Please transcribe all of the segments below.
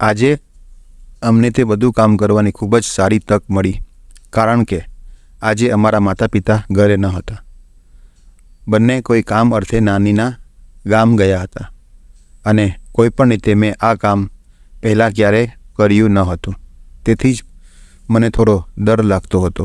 આજે અમને તે બધું કામ કરવાની ખૂબ જ સારી તક મળી, કારણ કે આજે અમારા માતા પિતા ઘરે ન હતા. બંને કોઈ કામ અર્થે નાનીના ગામ ગયા હતા અને કોઈ પણ રીતે મેં આ કામ પહેલાં ક્યારેય કર્યું ન હતું. તેથી જ મને થોડો ડર લાગતો હતો.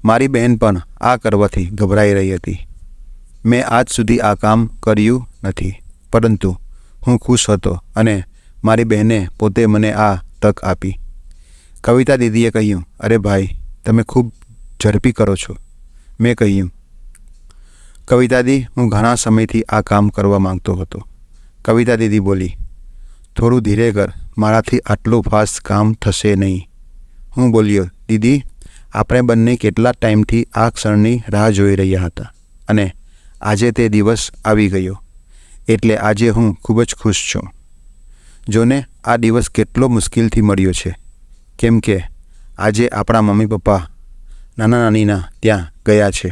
મારી બહેન પણ આ કરવાથી ગભરાઈ રહી હતી. મેં આજ સુધી આ કામ કર્યું નથી, પરંતુ હું ખુશ હતો અને મારી બહેને પોતે મને આ તક આપી. કવિતા દીદીએ કહ્યું, અરે ભાઈ, તમે ખૂબ ઝડપી કરો છો. મેં કહ્યું, કવિતા દી, હું ઘણા સમયથી આ કામ કરવા માંગતો હતો. કવિતા દીદી બોલી, થોડું ધીરે કર, મારાથી આટલું ફાસ્ટ કામ થશે નહીં. હું બોલ્યો, દીદી, આપણે બંને કેટલા ટાઈમથી આ ક્ષણની રાહ જોઈ રહ્યા હતા અને આજે તે દિવસ આવી ગયો, એટલે આજે હું ખૂબ જ ખુશ છું. જોને આ દિવસ કેટલો મુશ્કેલથી મળ્યો છે, કેમ કે આજે આપણા મમ્મી પપ્પા નાના નાનીના ત્યાં ગયા છે,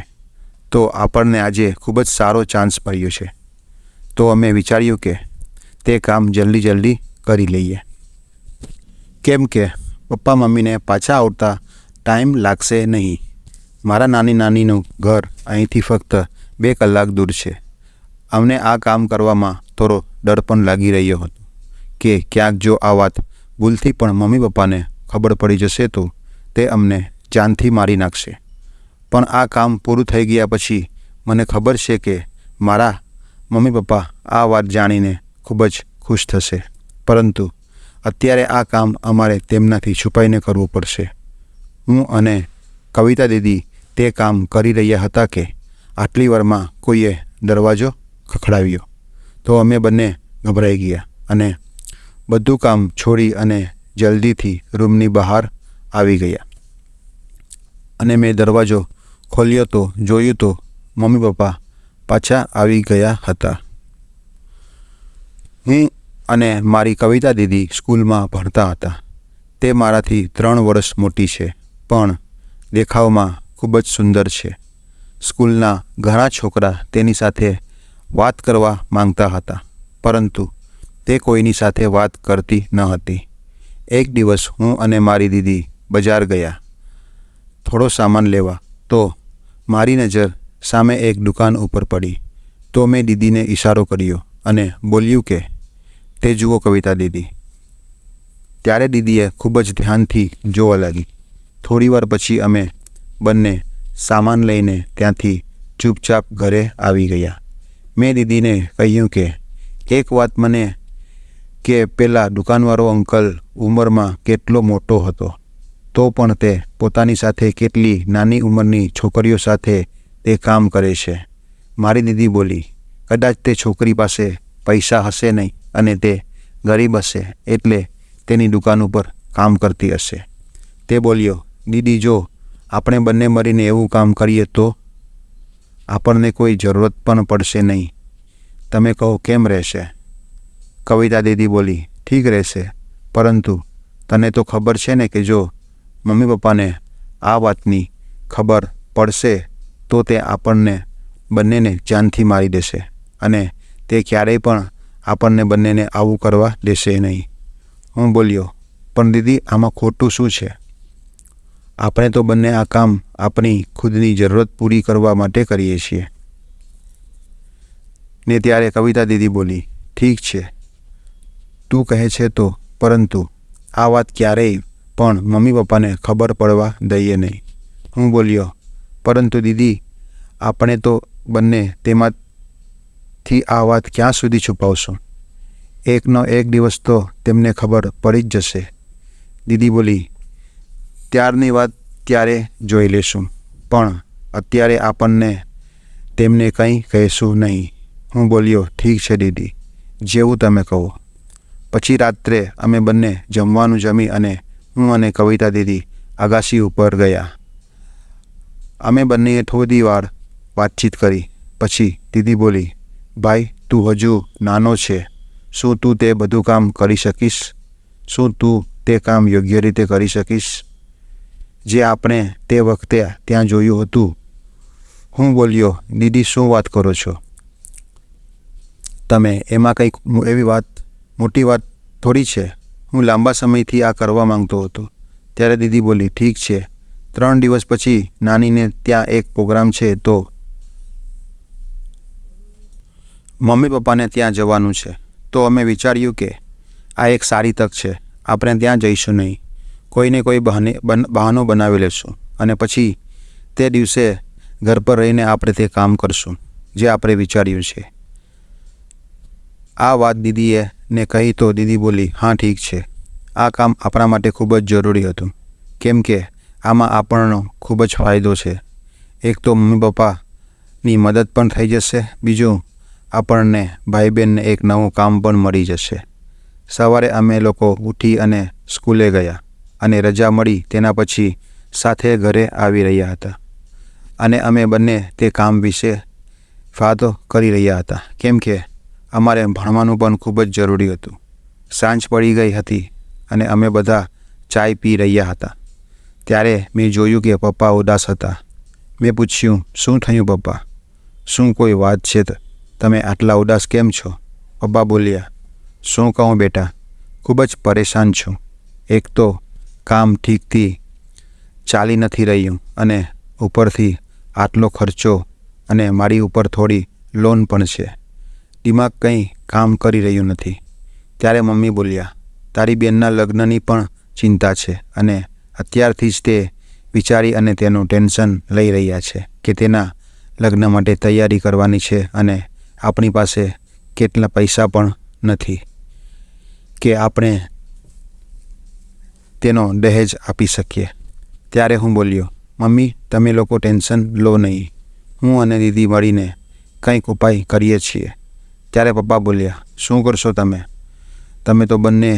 તો આપણને આજે ખૂબ જ સારો ચાન્સ મળ્યો છે. તો અમે વિચાર્યું કે તે કામ જલ્દી કરી લઈએ, કેમ કે પપ્પા મમ્મીને પાછા આવતા ટાઈમ લાગશે નહીં. મારા નાનીનું ઘર અહીંથી ફક્ત 2 કલાક દૂર છે. અમને આ કામ કરવામાં થોડો ડર પણ લાગી રહ્યો હતો કે ક્યાંક જો આ વાત ભૂલથી પણ મમ્મી પપ્પાને ખબર પડી જશે તો તે અમને જાનથી મારી નાખશે. પણ આ કામ પૂરું થઈ ગયા પછી મને ખબર છે કે મારા મમ્મી પપ્પા આ વાત જાણીને ખૂબ જ ખુશ થશે, પરંતુ અત્યારે આ કામ અમારે તેમનાથી છુપાઈને કરવું પડશે. હું અને કવિતા દીદી તે કામ કરી રહ્યા હતા કે આટલી વારમાં કોઈએ દરવાજો ખખડાવ્યો. તો અમે બંને ગભરાઈ ગયા અને બધું કામ છોડી અને જલ્દીથી રૂમની બહાર આવી ગયા. અને મેં દરવાજો ખોલ્યો તો જોયું તો મમ્મી પપ્પા પાછા આવી ગયા હતા. હું અને મારી કવિતા દીદી સ્કૂલમાં ભણતા હતા. તે મારાથી 3 વર્ષ મોટી છે, પણ દેખાવમાં ખૂબ જ સુંદર છે. સ્કૂલના ઘણા છોકરા તેની સાથે વાત કરવા માંગતા હતા, પરંતુ તે કોઈની સાથે વાત કરતી ન હતી. એક દિવસ હું અને મારી દીદી બજાર ગયા થોડો સામાન લેવા, તો મારી નજર સામે એક દુકાન ઉપર પડી. તો મેં દીદીને ઈશારો કર્યો અને બોલ્યું કે તે જુઓ કવિતા દીદી. ત્યારે દીદીએ ખૂબ જ ધ્યાનથી જોવા લાગી. થોડીવાર પછી અમે બંને સામાન લઈને ત્યાંથી ચૂપચાપ ઘરે આવી ગયા. મેં દીદીને કહ્યું કે એક વાત મને કે પેલા દુકાનવાળો અંકલ ઉંમરમાં કેટલો મોટો હતો, તો પણ તે પોતાની સાથે કેટલી નાની ઉંમરની છોકરીઓ સાથે તે કામ કરે છે. મારી દીદી બોલી, કદાચ તે છોકરી પાસે પૈસા હશે નહીં અને તે ગરીબ હશે, એટલે તેની દુકાન ઉપર કામ કરતી હશે. તે બોલ્યો, દીદી, જો આપણે બંને મળીને એવું કામ કરીએ તો આપણને કોઈ જરૂરત પણ પડશે નહીં. તમે કહો કેમ રહેશે? કવિતા દીદી બોલી, ઠીક રહેશે, પરંતુ તને તો ખબર છે ને કે જો મમ્મી પપ્પાને આ વાતની ખબર પડશે તો તે આપણને બંનેને જાનથી મારી દેશે અને તે ક્યારેય પણ આપણને બંનેને આવું કરવા દેશે નહીં. હું બોલ્યો, પણ દીદી, આમાં ખોટું શું છે? આપણે તો બંને આ કામ આપણી ખુદની જરૂરત પૂરી કરવા માટે કરીએ છીએ. ને ત્યારે કવિતા દીદી બોલી, ઠીક છે, તું કહે છે તો, પરંતુ આ વાત ક્યારેય પણ મમ્મી પપ્પાને ખબર પડવા દઈએ નહીં. હું બોલ્યો, પરંતુ દીદી, આપણે તો બંને તેમાંથી આ વાત ક્યાં સુધી છુપાવશું? એકનો એક દિવસ તો તેમને ખબર પડી જ જશે. દીદી બોલી, ત્યારની વાત ત્યારે જોઈ લેશું, પણ અત્યારે આપણને તેમને કંઈ કહેશું નહીં. હું બોલ્યો, ઠીક છે દીદી, જેવું તમે કહો. પછી રાત્રે અમે બંને જમવાનું જમી અને હું અને કવિતા દીદી અગાશી ઉપર ગયા. અમે બંનેએ થોડી વાર વાતચીત કરી. પછી દીદી બોલી, ભાઈ, તું હજુ નાનો છે. શું તું તે બધું કામ કરી શકીશ? શું તું તે કામ યોગ્ય રીતે કરી શકીશ જે આપણે તે વખતે ત્યાં જોયું હતું? હું બોલ્યો, દીદી, શું વાત કરો છો તમે? એમાં કંઈક એવી મોટી વાત થોડી છે. હું લાંબા સમયથી આ કરવા માંગતો હતો. ત્યારે દીદી બોલી, ઠીક છે, 3 દિવસ પછી નાનીને ત્યાં એક પ્રોગ્રામ છે તો મમ્મી પપ્પાને ત્યાં જવાનું છે. તો અમે વિચાર્યું કે આ એક સારી તક છે, આપણે ત્યાં જઈશું નહીં, કોઈને કોઈ બહાનો બનાવી લેશું અને પછી તે દિવસે ઘર પર રહીને આપણે તે કામ કરશું જે આપણે વિચાર્યું છે. આ વાત દીદીએ ને કહી તો દીદી બોલી, હા ઠીક છે. આ કામ આપણા માટે ખૂબ જ જરૂરી હતું, કેમ કે આમાં આપણનો ખૂબ જ ફાયદો છે. એક તો મમ્મી પપ્પાની મદદ પણ થઈ જશે, બીજું આપણને ભાઈ બહેનને એક નવું કામ પણ મળી જશે. સવારે અમે લોકો ઉઠી અને સ્કૂલે ગયા અને રજા મળી તેના પછી સાથે ઘરે આવી રહ્યા હતા અને અમે બંને તે કામ વિશે વાતો કરી રહ્યા હતા, કેમ કે અમારે ભણવાનું પણ ખૂબ જ જરૂરી હતું. સાંજ પડી ગઈ હતી અને અમે બધા ચાય પી રહ્યા હતા. ત્યારે મેં જોયું કે પપ્પા ઉદાસ હતા. મેં પૂછ્યું, શું થયું પપ્પા? શું કોઈ વાત છે? તમે આટલા ઉદાસ કેમ છો? પપ્પા બોલ્યા, શું કહું બેટા, ખૂબ જ પરેશાન છું. એક તો કામ ઠીકથી ચાલી નથી રહ્યું અને ઉપરથી આટલો ખર્ચો અને મારી ઉપર થોડી લોન પણ છે. દિમાગ કંઈ કામ કરી રહ્યું નથી. ત્યારે મમ્મી બોલ્યા, તારી બેનના લગ્નની પણ ચિંતા છે અને અત્યારથી જ તે વિચારી અને તેનું ટેન્શન લઈ રહ્યા છે કે તેના લગ્ન માટે તૈયારી કરવાની છે અને આપણી પાસે કેટલા પૈસા પણ નથી કે આપણે તેનો દહેજ આપી શકીએ. ત્યારે હું બોલ્યો, મમ્મી તમે લોકો ટેન્શન લો નહીં, હું અને દીદી મળીને કંઈક ઉપાય કરીએ છીએ. ત્યારે પપ્પા બોલ્યા, શું કરશો તમે? તમે તો બંને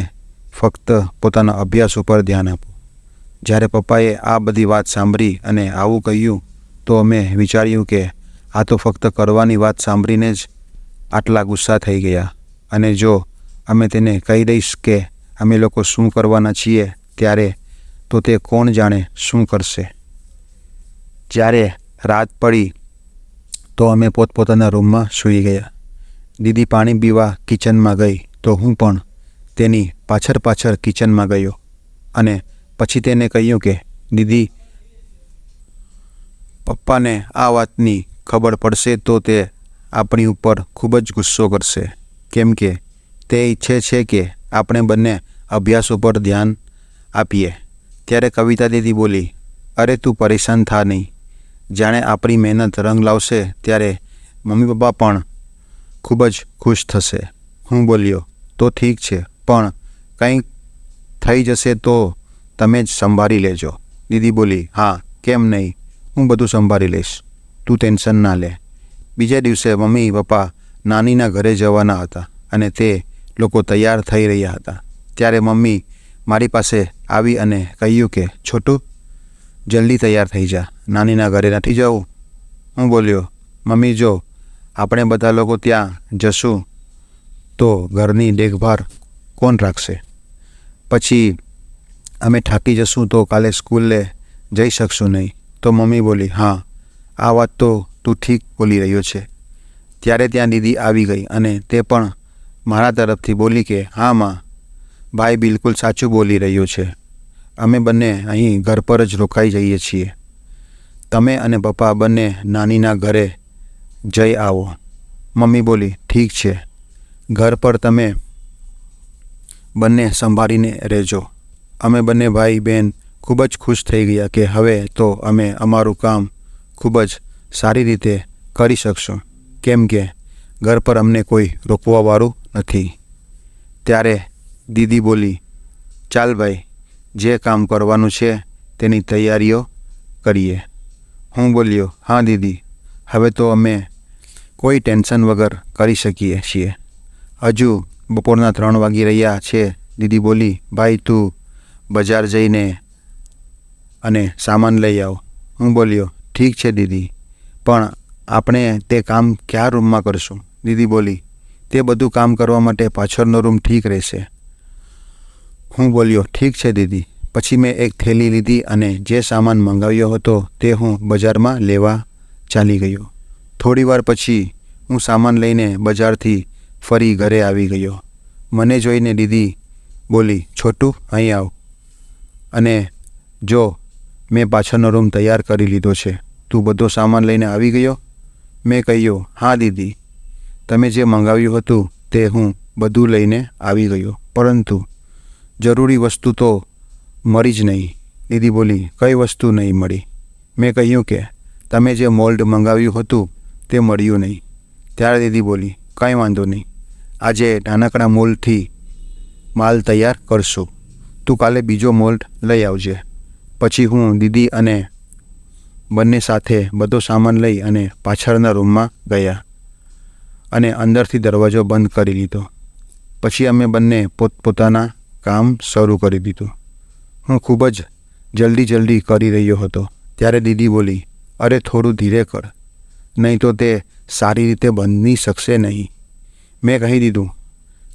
ફક્ત પોતાના અભ્યાસ ઉપર ધ્યાન આપો. જ્યારે પપ્પાએ આ બધી વાત સાંભળી અને આવું કહ્યું તો અમે વિચાર્યું કે આ તો ફક્ત કરવાની વાત સાંભળીને જ આટલા ગુસ્સા થઈ ગયા અને જો અમે તેને કહી દઈશ કે અમે લોકો શું કરવાના છીએ ત્યારે તો તે કોણ જાણે શું કરશે. જ્યારે રાત પડી તો અમે પોતપોતાના રૂમમાં સૂઈ ગયા. દીદી પાણી પીવા કિચનમાં ગઈ તો હું પણ તેની પાછળ કિચનમાં ગયો અને પછી તેને કહ્યું કે દીદી, પપ્પાને આ વાતની ખબર પડશે તો તે આપણી ઉપર ખૂબ જ ગુસ્સો કરશે, કેમ કે તે ઈચ્છે છે કે આપણે બંને અભ્યાસ ઉપર ધ્યાન આપીએ. ત્યારે કવિતા દીદી બોલી, અરે તું પરેશાન થા નહીં, જાણે આપણી મહેનત રંગ લાવશે ત્યારે મમ્મી પપ્પા પણ ખૂબ જ ખુશ થશે. હું બોલ્યો, તો ઠીક છે, પણ કંઈક થઈ જશે તો તમે જ સંભાળી લેજો. દીદી બોલી, હા કેમ નહીં, હું બધું સંભાળી લઈશ, તું ટેન્શન ના લે. બીજા દિવસે મમ્મી પપ્પા નાનીના ઘરે જવાના હતા અને તે લોકો તૈયાર થઈ રહ્યા હતા. ત્યારે મમ્મી મારી પાસે આવી અને કહ્યું કે છોટું, જલ્દી તૈયાર થઈ જા, નાનીના ઘરે નથી જવું? હું બોલ્યો, મમ્મી જો આપણે બધા લોકો ત્યાં જશું તો ઘરની દેખભાળ કોણ રાખશે? પછી અમે થાકી જશું તો કાલે સ્કૂલે જઈ શકશું નહીં. તો મમ્મી બોલી, હા આ વાત તો તું ઠીક બોલી રહ્યો છે. ત્યારે ત્યાં દીદી આવી ગઈ અને તે પણ મારા તરફથી બોલી કે હા માં, ભાઈ બિલકુલ સાચું બોલી રહ્યો છે, અમે બંને અહીં ઘર પર જ રોકાઈ જઈએ છીએ. તમે અને પપ્પા બંને નાનીના ઘરે જઈ આવો. મમ્મી બોલી, ઠીક છે, ઘર પર તમે બંને સંભાળીને રહેજો. અમે બંને ભાઈ બહેન ખૂબ જ ખુશ થઈ ગયા કે હવે તો અમે અમારું કામ ખૂબ જ સારી રીતે કરી શકશું, કેમ કે ઘર પર અમને કોઈ રોકવાવાળું નથી. ત્યારે દીદી બોલી, ચાલ ભાઈ, જે કામ કરવાનું છે તેની તૈયારીઓ કરીએ. હું બોલ્યો, હા દીદી, હવે તો અમે કોઈ ટેન્શન વગર કરી શકીએ છીએ. હજુ બપોરના 3 વાગી રહ્યા છે. દીદી બોલી, ભાઈ તું બજાર જઈને અને સામાન લઈ આવ. હું બોલ્યો, ઠીક છે દીદી, પણ આપણે તે કામ કયા રૂમમાં કરશું? દીદી બોલી, તે બધું કામ કરવા માટે પાછળનો રૂમ ઠીક રહેશે. હું બોલ્યો, ઠીક છે દીદી. પછી મેં એક થેલી લીધી અને જે સામાન મંગાવ્યો હતો તે હું બજારમાં લેવા ચાલી ગયો. થોડી વાર પછી હું સામાન લઈને બજારથી ફરી ઘરે આવી ગયો. મને જોઈને દીદી બોલી, છોટું અહીં આવ. અને જો મેં પાછળનો રૂમ તૈયાર કરી લીધો છે. તું બધો સામાન લઈને આવી ગયો? મેં કહ્યું, હા દીદી, તમે જે મંગાવ્યું હતું તે હું બધું લઈને આવી ગયો, પરંતુ જરૂરી વસ્તુ તો મળી જ નહીં. દીદી બોલી, કઈ વસ્તુ નહીં મળી? મેં કહ્યું કે તમે જે મોલ્ડ મંગાવ્યું હતું તે મળ્યું નહીં. ત્યારે દીદી બોલી, કંઈ વાંધો નહીં, આજે નાનકડા મોલ્ડથી માલ તૈયાર કરશું. તું કાલે બીજો મોલ્ડ લઈ આવજે. પછી હું, દીદી અને બંને સાથે બધો સામાન લઈ અને પાછળના રૂમમાં ગયા અને અંદરથી દરવાજો બંધ કરી લીધો. પછી અમે બંને પોતપોતાના કામ શરૂ કરી દીધું. હું ખૂબ જ જલ્દી કરી રહ્યો હતો. ત્યારે દીદી બોલી, અરે થોડું ધીરે કર, નહીં તો તે સારી રીતે બની શકશે નહીં. મેં કહી દીધું,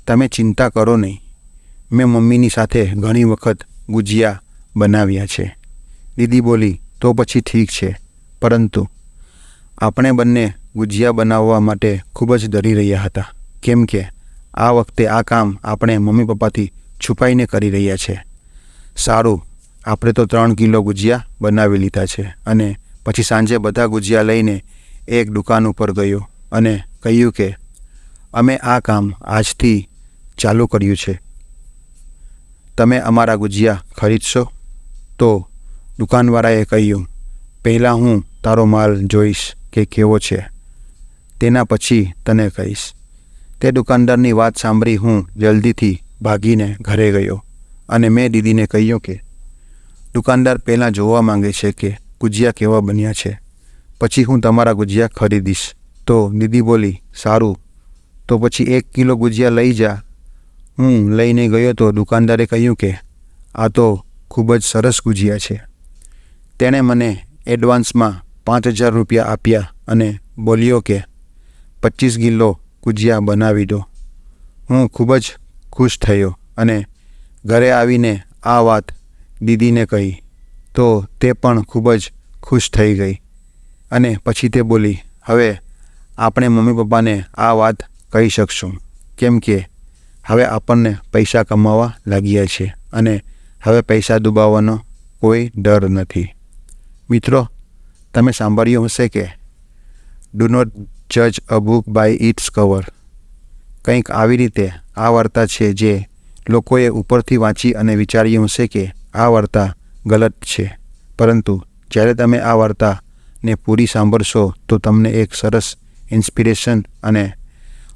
તમે ચિંતા કરો નહીં, મેં મમ્મીની સાથે ઘણી વખત ગુજિયા બનાવ્યા છે. દીદી બોલી, તો પછી ઠીક છે, પરંતુ આપણે બંને ગુજિયા બનાવવા માટે ખૂબ જ ડરી રહ્યા હતા, કેમ કે આ વખતે આ કામ આપણે મમ્મી પપ્પાથી છુપાઈને કરી રહ્યા છે. સારું, આપણે તો 3 કિલો ગુજિયા બનાવી લીધા છે. અને પછી સાંજે બધા ગુજિયા લઈને એક દુકાન ઉપર ગયો અને કહ્યું કે અમે આ કામ આજથી ચાલુ કર્યું છે, તમે અમારા ગુજિયા ખરીદશો? તો દુકાનવાળાએ કહ્યું, પહેલાં હું તારો માલ જોઈશ કે કેવો છે, તેના પછી તને કહીશ. તે દુકાનદારની વાત સાંભળી હું જલ્દીથી ભાગીને ઘરે ગયો અને મેં દીદીને કહ્યું કે દુકાનદાર પહેલાં જોવા માંગે છે કે ગુજિયા કેવા બન્યા છે, પછી હું તમારા ગુજિયા ખરીદીશ. તો દીદી બોલી, સારું, તો પછી 1 કિલો ગુજિયા લઈ જા. હું લઈને ગયો તો દુકાનદારે કહ્યું કે આ તો ખૂબ જ સરસ ગુજિયા છે. તેણે મને એડવાન્સમાં 5,000 રૂપિયા આપ્યા અને બોલ્યો કે 25 કિલો ગુજિયા બનાવી દો. હું ખૂબ જ ખુશ થયો અને ઘરે આવીને આ વાત દીદીને કહી, તો તે પણ ખૂબ જ ખુશ થઈ ગઈ. અને પછી તે બોલી, હવે આપણે મમ્મી પપ્પાને આ વાત કહી શકશું, કેમ કે હવે આપણને પૈસા કમાવા લાગ્યા છે અને હવે પૈસા ડૂબાવવાનો કોઈ ડર નથી. મિત્રો, તમે સાંભળ્યું હશે કે ડુ નોટ જજ a book by its cover. કંઈક આવી રીતે આ વાર્તા છે જે લોકોએ ઉપરથી વાંચી અને વિચાર્યું હશે કે આ વાર્તા ગલત છે, પરંતુ જ્યારે તમે આ વાર્તાને પૂરી સાંભળશો તો તમને એક સરસ ઇન્સ્પિરેશન અને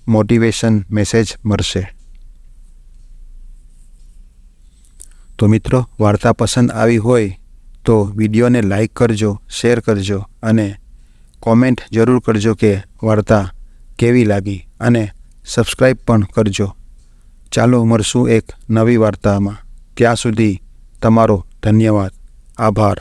મોટિવેશન મેસેજ મળશે. તો મિત્રો, વાર્તા પસંદ આવી હોય તો વિડીયોને લાઈક કરજો, શેર કરજો અને કોમેન્ટ જરૂર કરજો કે વાર્તા કેવી લાગી, અને સબસ્ક્રાઈબ પણ કરજો. ચાલો મળશું એક નવી વાર્તામાં. ત્યાં સુધી તમારો ધન્યવાદ. આભાર.